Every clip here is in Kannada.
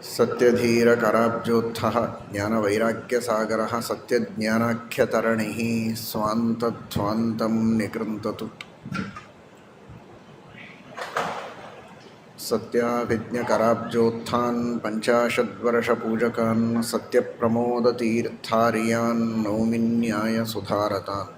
सत्यधीरकराब्जोत्थः ज्ञानवैराग्यसागरः सत्यज्ञानाख्यतरणिः स्वान्तध्वान्तं निकृन्ततु सत्याभिज्ञकराब्जोत्थान् पञ्चाशद्वर्षपूजकान् सत्यप्रमोदतीर्थार्यान् नौमिन्यायसुधारतान्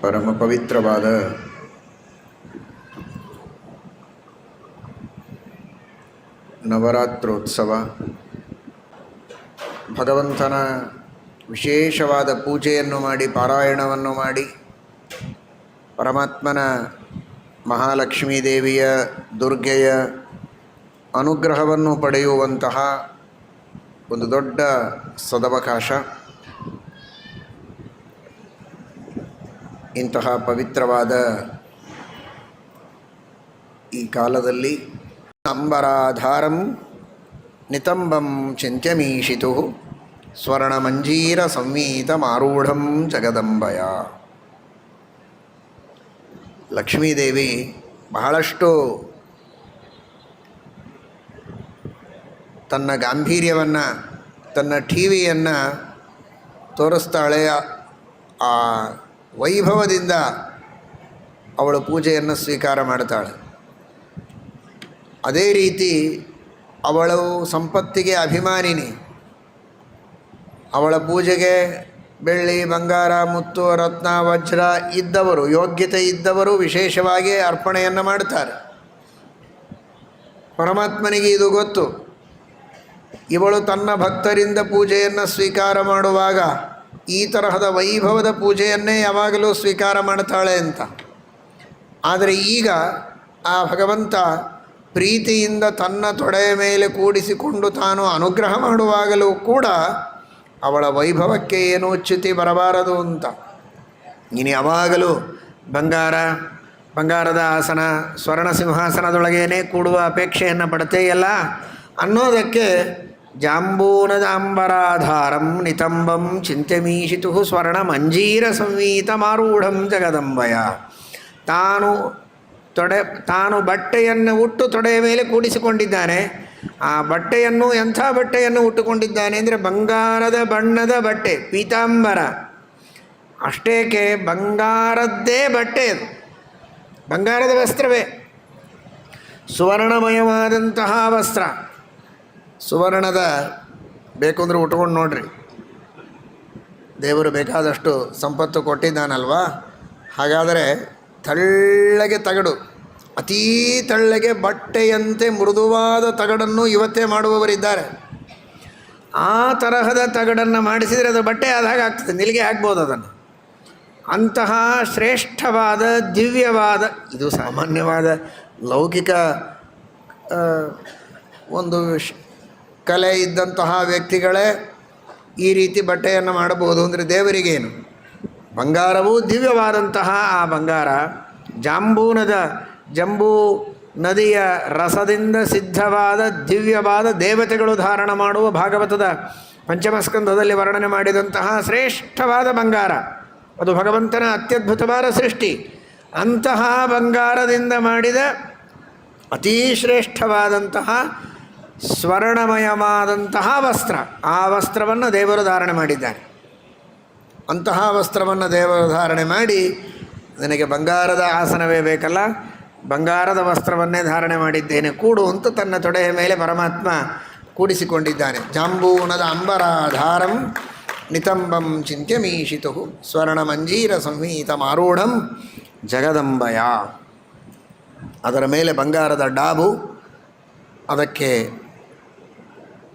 ಪರಮ ಪವಿತ್ರವಾದ ನವರಾತ್ರೋತ್ಸವ, ಭಗವಂತನ ವಿಶೇಷವಾದ ಪೂಜೆಯನ್ನು ಮಾಡಿ ಪಾರಾಯಣವನ್ನು ಮಾಡಿ ಪರಮಾತ್ಮನ ಮಹಾಲಕ್ಷ್ಮೀ ದೇವಿಯ ದುರ್ಗೆಯ ಅನುಗ್ರಹವನ್ನು ಪಡೆಯುವಂತಹ ಒಂದು ದೊಡ್ಡ ಸದವಕಾಶ. ಇಂತಹ ಪವಿತ್ರವಾದ ಈ ಕಾಲದಲ್ಲಿ ಅಂಬರಾಧಾರಂ ನಿತಂಬಂ ಚಿಂತ್ಯಮೀಶಿತು ಸ್ವರ್ಣಮಂಜೀರ ಸಂವೀತಮಾರೂಢಂ ಜಗದಂಬಯ. ಲಕ್ಷ್ಮೀದೇವಿ ಬಹಳಷ್ಟು ತನ್ನ ಗಾಂಭೀರ್ಯವನ್ನು, ತನ್ನ ಠೀವಿಯನ್ನು ತೋರಿಸ್ತಾಳೆ. ಆ ವೈಭವದಿಂದ ಅವಳು ಪೂಜೆಯನ್ನು ಸ್ವೀಕಾರ ಮಾಡ್ತಾಳೆ. ಅದೇ ರೀತಿ ಅವಳು ಸಂಪತ್ತಿಗೆ ಅಭಿಮಾನಿನಿ. ಅವಳ ಪೂಜೆಗೆ ಬೆಳ್ಳಿ, ಬಂಗಾರ, ಮುತ್ತು, ರತ್ನ, ವಜ್ರ ಇದ್ದವರು, ಯೋಗ್ಯತೆ ಇದ್ದವರು ವಿಶೇಷವಾಗಿ ಅರ್ಪಣೆಯನ್ನು ಮಾಡ್ತಾರೆ. ಪರಮಾತ್ಮನಿಗೆ ಇದು ಗೊತ್ತು. ಇವಳು ತನ್ನ ಭಕ್ತರಿಂದ ಪೂಜೆಯನ್ನು ಸ್ವೀಕಾರ ಮಾಡುವಾಗ ಈ ತರಹದ ವೈಭವದ ಪೂಜೆಯನ್ನೇ ಯಾವಾಗಲೂ ಸ್ವೀಕಾರ ಮಾಡ್ತಾಳೆ ಅಂತ. ಆದರೆ ಈಗ ಆ ಭಗವಂತ ಪ್ರೀತಿಯಿಂದ ತನ್ನ ತೊಡೆಯ ಮೇಲೆ ಕೂಡಿಸಿಕೊಂಡು ತಾನು ಅನುಗ್ರಹ ಮಾಡುವಾಗಲೂ ಕೂಡ ಅವಳ ವೈಭವಕ್ಕೆ ಏನೂ ಚ್ಯುತಿ ಬರಬಾರದು ಅಂತ. ನೀನು ಯಾವಾಗಲೂ ಬಂಗಾರದ ಆಸನ, ಸ್ವರ್ಣ ಸಿಂಹಾಸನದೊಳಗೇನೆ ಕೂಡುವ ಅಪೇಕ್ಷೆಯನ್ನು ಪಡ್ತೇಯಲ್ಲ ಅನ್ನೋದಕ್ಕೆ ಜಾಂಬೂನದ ಅಂಬರಾಧಾರಂ ನಿತಂಬಂ ಚಿಂತ್ಯಮೀಶಿತು ಸ್ವರ್ಣ ಮಂಜೀರ ಸಂವೀತಮಾರೂಢಂ ಜಗದಂಬಯ. ತಾನು ಬಟ್ಟೆಯನ್ನು ಉಟ್ಟು ತೊಡೆಯ ಮೇಲೆ ಕೂಡಿಸಿಕೊಂಡಿದ್ದಾನೆ. ಆ ಬಟ್ಟೆಯನ್ನು ಎಂಥ ಬಟ್ಟೆಯನ್ನು ಉಟ್ಟುಕೊಂಡಿದ್ದಾನೆ ಅಂದರೆ ಬಂಗಾರದ ಬಣ್ಣದ ಬಟ್ಟೆ, ಪೀತಾಂಬರ. ಅಷ್ಟೇಕೆ ಬಂಗಾರದ್ದೇ ಬಟ್ಟೆ, ಅದು ಬಂಗಾರದ ವಸ್ತ್ರವೇ, ಸುವರ್ಣಮಯವಾದಂತಹ ವಸ್ತ್ರ. ಸುವರ್ಣದ ಬೇಕು ಅಂದರೆ ಉಟ್ಕೊಂಡು ನೋಡ್ರಿ. ದೇವರು ಬೇಕಾದಷ್ಟು ಸಂಪತ್ತು ಕೊಟ್ಟಿದ್ದಾನಲ್ವಾ. ಹಾಗಾದರೆ ತೆಳ್ಳಗೆ ತಗಡು, ಅತೀ ತೆಳ್ಳಗೆ ಬಟ್ಟೆಯಂತೆ ಮೃದುವಾದ ತಗಡನ್ನು ಇವತ್ತೇ ಮಾಡುವವರಿದ್ದಾರೆ. ಆ ತರಹದ ತಗಡನ್ನು ಮಾಡಿಸಿದರೆ ಅದು ಬಟ್ಟೆ ಆದ ಹಾಗೆ ಆಗ್ತದೆ, ನಿಲಿಗೆ ಆಗ್ಬೋದು ಅದನ್ನು. ಅಂತಹ ಶ್ರೇಷ್ಠವಾದ ದಿವ್ಯವಾದ, ಇದು ಸಾಮಾನ್ಯವಾದ ಲೌಕಿಕ ಒಂದು ಕಲೆ ಇದ್ದಂತಹ ವ್ಯಕ್ತಿಗಳೇ ಈ ರೀತಿ ಬಟ್ಟೆಯನ್ನು ಮಾಡಬಹುದು ಅಂದರೆ ದೇವರಿಗೇನು. ಬಂಗಾರವೂ ದಿವ್ಯವಾದಂತಹ ಆ ಬಂಗಾರ ಜಂಬೂ ನದಿಯ ರಸದಿಂದ ಸಿದ್ಧವಾದ ದಿವ್ಯವಾದ ದೇವತೆಗಳು ಧಾರಣ ಮಾಡುವ ಭಾಗವತದ ಪಂಚಮಸ್ಕಂಧದಲ್ಲಿ ವರ್ಣನೆ ಮಾಡಿದಂತಹ ಶ್ರೇಷ್ಠವಾದ ಬಂಗಾರ, ಅದು ಭಗವಂತನ ಅತ್ಯದ್ಭುತವಾದ ಸೃಷ್ಟಿ. ಅಂತಹ ಬಂಗಾರದಿಂದ ಮಾಡಿದ ಅತೀ ಶ್ರೇಷ್ಠವಾದಂತಹ ಸ್ವರ್ಣಮಯವಾದಂತಹ ವಸ್ತ್ರ, ಆ ವಸ್ತ್ರವನ್ನು ದೇವರು ಧಾರಣೆ ಮಾಡಿದ್ದಾರೆ. ಅಂತಹ ವಸ್ತ್ರವನ್ನು ದೇವರು ಧಾರಣೆ ಮಾಡಿ, ನನಗೆ ಬಂಗಾರದ ಆಸನವೇ ಬೇಕಲ್ಲ, ಬಂಗಾರದ ವಸ್ತ್ರವನ್ನೇ ಧಾರಣೆ ಮಾಡಿದ್ದೇನೆ ಕೂಡು ಅಂತ ತನ್ನ ತೊಡೆಯ ಮೇಲೆ ಪರಮಾತ್ಮ ಕೂಡಿಸಿಕೊಂಡಿದ್ದಾನೆ. ಜಾಂಬೂನದ ಅಂಬರಾಧಾರಂ ನಿತಂಬಂ ಚಿಂತ್ಯಮೀಶಿತು ಸ್ವರ್ಣಮಂಜೀರ ಸಂವೀತಮಾರೂಢಂ ಜಗದಂಬಯ. ಅದರ ಮೇಲೆ ಬಂಗಾರದ ಡಾಬು, ಅದಕ್ಕೆ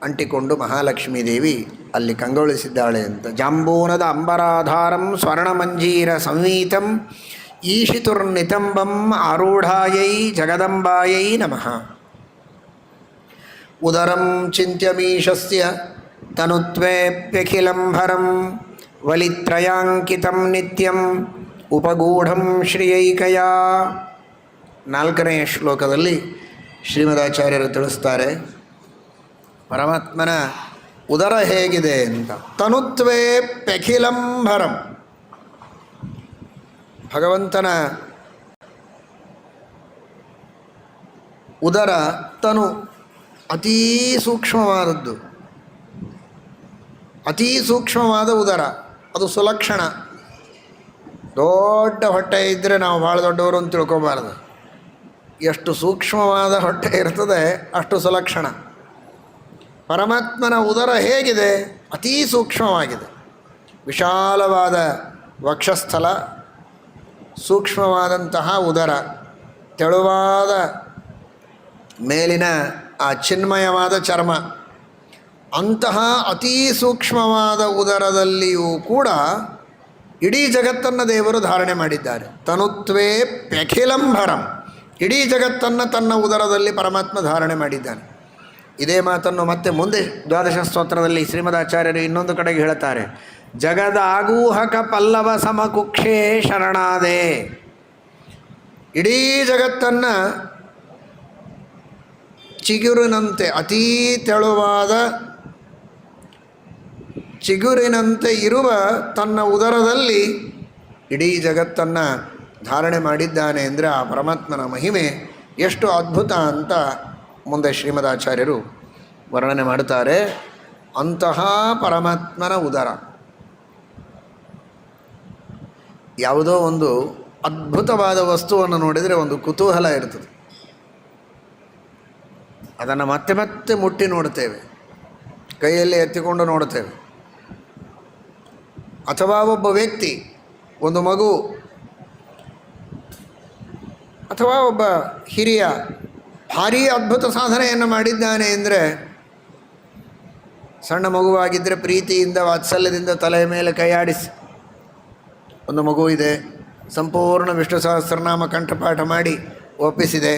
ಅಂಟಿಕೊಂಡು ಮಹಾಲಕ್ಷ್ಮೀ ದೇವಿ ಅಲ್ಲಿ ಕಂಗೊಳಿಸಿದ್ದಾಳೆ ಅಂತ. ಜಾಂಬೂನದ ಅಂಬರಾಧಾರಂ ಸ್ವರ್ಣಮಂಜೀರ ಸಂವೀತಂ ಈಶಿತುರ್ನಿತಂಬಂ ಆರೂಢಾಯೈ ಜಗದಂಬಾಯೈ ನಮಃ. ಉದರಂ ಚಿಂತ್ಯಮೀಶಸ್ಯ ತನುತ್ವೇಪ್ಯಖಿಲಂಭರಂ ವಲಿತ್ರಯಾಂಕಿತಂ ನಿತ್ಯಂ ಉಪಗೂಢಂ ಶ್ರಿಯೈಕಯಾ. 4ನೇ ಶ್ಲೋಕದಲ್ಲಿ ಶ್ರೀಮದಾಚಾರ್ಯರು ತಿಳಿಸ್ತಾರೆ ಪರಮಾತ್ಮನ ಉದರ ಹೇಗಿದೆ ಅಂತ. ತನುತ್ವೇ ಪೆಖಿಲಂಭರಂ, ಭಗವಂತನ ಉದರ ತನು ಅತೀ ಸೂಕ್ಷ್ಮವಾದದ್ದು, ಅತೀ ಸೂಕ್ಷ್ಮವಾದ ಉದರ, ಅದು ಸುಲಕ್ಷಣ. ದೊಡ್ಡ ಹೊಟ್ಟೆ ಇದ್ದರೆ ನಾವು ಭಾಳ ದೊಡ್ಡವರು ಅಂತ ತಿಳ್ಕೊಬಾರ್ದು. ಎಷ್ಟು ಸೂಕ್ಷ್ಮವಾದ ಹೊಟ್ಟೆ ಇರ್ತದೆ ಅಷ್ಟು ಸುಲಕ್ಷಣ. ಪರಮಾತ್ಮನ ಉದರ ಹೇಗಿದೆ? ಅತೀ ಸೂಕ್ಷ್ಮವಾಗಿದೆ. ವಿಶಾಲವಾದ ವಕ್ಷಸ್ಥಲ, ಸೂಕ್ಷ್ಮವಾದಂತಹ ಉದರ, ತೆಳುವಾದ ಮೇಲಿನ ಆ ಚಿನ್ಮಯವಾದ ಚರ್ಮ. ಅಂತಹ ಅತೀ ಸೂಕ್ಷ್ಮವಾದ ಉದರದಲ್ಲಿಯೂ ಕೂಡ ಇಡೀ ಜಗತ್ತನ್ನು ದೇವರು ಧಾರಣೆ ಮಾಡಿದ್ದಾರೆ. ತನುತ್ವೇ ಪೆಖಿಲಂಭರಂ, ಇಡೀ ಜಗತ್ತನ್ನು ತನ್ನ ಉದರದಲ್ಲಿ ಪರಮಾತ್ಮ ಧಾರಣೆ ಮಾಡಿದ್ದಾನೆ. ಇದೇ ಮಾತನ್ನು ಮತ್ತೆ ಮುಂದೆ ದ್ವಾದಶ ಸ್ತೋತ್ರದಲ್ಲಿ ಶ್ರೀಮದಾಚಾರ್ಯರು ಇನ್ನೊಂದು ಕಡೆಗೆ ಹೇಳುತ್ತಾರೆ. ಜಗದಾಗೂಹಕ ಪಲ್ಲವ ಸಮಕುಕ್ಷೇ ಶರಣಾದೆ. ಇಡೀ ಜಗತ್ತನ್ನು ಚಿಗುರಿನಂತೆ, ಅತೀ ತೆಳುವಾದ ಚಿಗುರಿನಂತೆ ಇರುವ ತನ್ನ ಉದರದಲ್ಲಿ ಇಡೀ ಜಗತ್ತನ್ನು ಧಾರಣೆ ಮಾಡಿದ್ದಾನೆ ಅಂದರೆ ಆ ಪರಮಾತ್ಮನ ಮಹಿಮೆ ಎಷ್ಟು ಅದ್ಭುತ ಅಂತ ಮುಂದೆ ಶ್ರೀಮದಾಚಾರ್ಯರು ವರ್ಣನೆ ಮಾಡುತ್ತಾರೆ. ಅಂತಹ ಪರಮಾತ್ಮನ ಉದರ ಯಾವುದೋ ಒಂದು ಅದ್ಭುತವಾದ ವಸ್ತುವನ್ನು ನೋಡಿದರೆ ಒಂದು ಕುತೂಹಲ ಇರ್ತದೆ. ಅದನ್ನು ಮತ್ತೆ ಮತ್ತೆ ಮುಟ್ಟಿ ನೋಡ್ತೇವೆ, ಕೈಯಲ್ಲಿ ಎತ್ತಿಕೊಂಡು ನೋಡ್ತೇವೆ. ಅಥವಾ ಒಬ್ಬ ವ್ಯಕ್ತಿ, ಒಂದು ಮಗು, ಅಥವಾ ಒಬ್ಬ ಹಿರಿಯ ಭಾರೀ ಅದ್ಭುತ ಸಾಧನೆಯನ್ನು ಮಾಡಿದ್ದಾನೆ ಅಂದರೆ, ಸಣ್ಣ ಮಗುವಾಗಿದ್ದರೆ ಪ್ರೀತಿಯಿಂದ ವಾತ್ಸಲ್ಯದಿಂದ ತಲೆಯ ಮೇಲೆ ಕೈಯಾಡಿಸಿ, ಒಂದು ಮಗು ಇದೆ, ಸಂಪೂರ್ಣ ವಿಷ್ಣು ಸಹಸ್ರನಾಮ ಕಂಠಪಾಠ ಮಾಡಿ ಒಪ್ಪಿಸಿದೆ.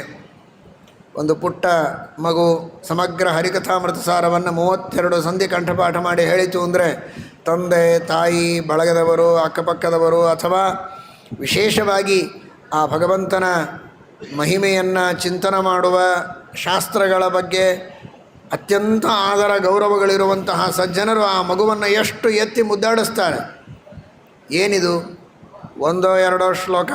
ಒಂದು ಪುಟ್ಟ ಮಗು ಸಮಗ್ರ ಹರಿಕಥಾಮೃತ ಸಾರವನ್ನು 32 ಸಂಧಿ ಕಂಠಪಾಠ ಮಾಡಿ ಹೇಳಿತು ಅಂದರೆ ತಂದೆ, ತಾಯಿ, ಬಳಗದವರು, ಅಕ್ಕಪಕ್ಕದವರು, ಅಥವಾ ವಿಶೇಷವಾಗಿ ಆ ಭಗವಂತನ ಮಹಿಮೆಯನ್ನು ಚಿಂತನೆ ಮಾಡುವ ಶಾಸ್ತ್ರಗಳ ಬಗ್ಗೆ ಅತ್ಯಂತ ಆದರ ಗೌರವಗಳಿರುವಂತಹ ಸಜ್ಜನರು ಆ ಮಗುವನ್ನು ಎಷ್ಟು ಎತ್ತಿ ಮುದ್ದಾಡಿಸ್ತಾರೆ. ಏನಿದು ಒಂದೋ ಎರಡೋ ಶ್ಲೋಕ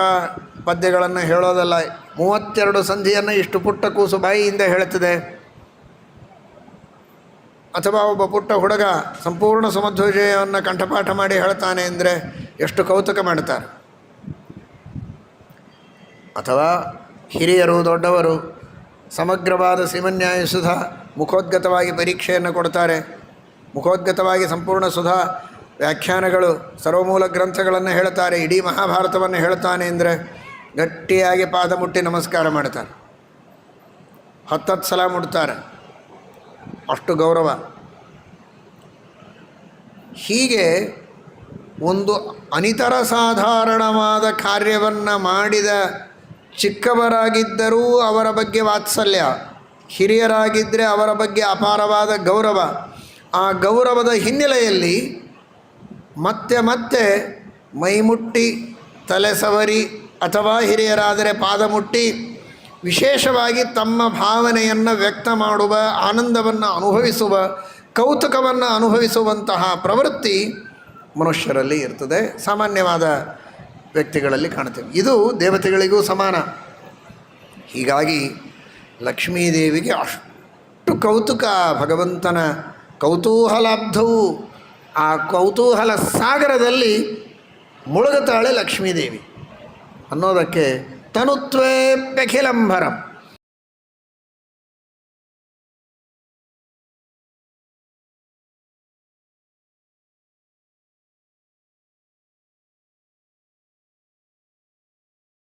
ಪದ್ಯಗಳನ್ನು ಹೇಳೋದಲ್ಲ, 32 ಸಂಧಿಯನ್ನು ಇಷ್ಟು ಪುಟ್ಟ ಕೂಸು ಬಾಯಿಯಿಂದ ಹೇಳುತ್ತದೆ. ಅಥವಾ ಒಬ್ಬ ಪುಟ್ಟ ಹುಡುಗ ಸಂಪೂರ್ಣ ಸುಮಧ್ವಜಯವನ್ನು ಕಂಠಪಾಠ ಮಾಡಿ ಹೇಳ್ತಾನೆ ಅಂದರೆ ಎಷ್ಟು ಕೌತುಕ ಮಾಡ್ತಾರೆ. ಅಥವಾ ಹಿರಿಯರು, ದೊಡ್ಡವರು ಸಮಗ್ರವಾದ ಶ್ರೀಮನ್ಯಾಯ ಸುಧಾ ಮುಖೋದ್ಗತವಾಗಿ ಪರೀಕ್ಷೆಯನ್ನು ಕೊಡ್ತಾರೆ. ಮುಖೋದ್ಗತವಾಗಿ ಸಂಪೂರ್ಣ ಸುಧಾ ವ್ಯಾಖ್ಯಾನಗಳು, ಸರ್ವಮೂಲ ಗ್ರಂಥಗಳನ್ನು ಹೇಳ್ತಾರೆ. ಇಡೀ ಮಹಾಭಾರತವನ್ನು ಹೇಳ್ತಾನೆ ಅಂದರೆ ಗಟ್ಟಿಯಾಗಿ ಪಾದ ಮುಟ್ಟಿ ನಮಸ್ಕಾರ ಮಾಡ್ತಾರೆ, 10 ಸಲ ಮುಟ್ತಾರೆ, ಅಷ್ಟು ಗೌರವ. ಹೀಗೆ ಒಂದು ಅನಿತರ ಸಾಧಾರಣವಾದ ಕಾರ್ಯವನ್ನು ಮಾಡಿದ ಚಿಕ್ಕವರಾಗಿದ್ದರೂ ಅವರ ಬಗ್ಗೆ ವಾತ್ಸಲ್ಯ, ಹಿರಿಯರಾಗಿದ್ದರೆ ಅವರ ಬಗ್ಗೆ ಅಪಾರವಾದ ಗೌರವ. ಆ ಗೌರವದ ಹಿನ್ನೆಲೆಯಲ್ಲಿ ಮತ್ತೆ ಮತ್ತೆ ಮೈಮುಟ್ಟಿ, ತಲೆ ಸವರಿ, ಅಥವಾ ಹಿರಿಯರಾದರೆ ಪಾದ ಮುಟ್ಟಿ ವಿಶೇಷವಾಗಿ ತಮ್ಮ ಭಾವನೆಯನ್ನು ವ್ಯಕ್ತ ಮಾಡುವ, ಆನಂದವನ್ನು ಅನುಭವಿಸುವ, ಕೌತುಕವನ್ನು ಅನುಭವಿಸುವಂತಹ ಪ್ರವೃತ್ತಿ ಮನುಷ್ಯರಲ್ಲಿ ಇರ್ತದೆ, ಸಾಮಾನ್ಯವಾದ ವ್ಯಕ್ತಿಗಳಲ್ಲಿ ಕಾಣ್ತೇವೆ. ಇದು ದೇವತೆಗಳಿಗೂ ಸಮಾನ. ಹೀಗಾಗಿ ಲಕ್ಷ್ಮೀದೇವಿಗೆ ಅಷ್ಟು ಕೌತುಕ, ಭಗವಂತನ ಕೌತೂಹಲಾಬ್ಧವು. ಆ ಕೌತೂಹಲ ಸಾಗರದಲ್ಲಿ ಮುಳುಗುತ್ತಾಳೆ ಲಕ್ಷ್ಮೀದೇವಿ ಅನ್ನೋದಕ್ಕೆ ತನುತ್ವೇ ಪೆಖಿಲಂಭರಂ.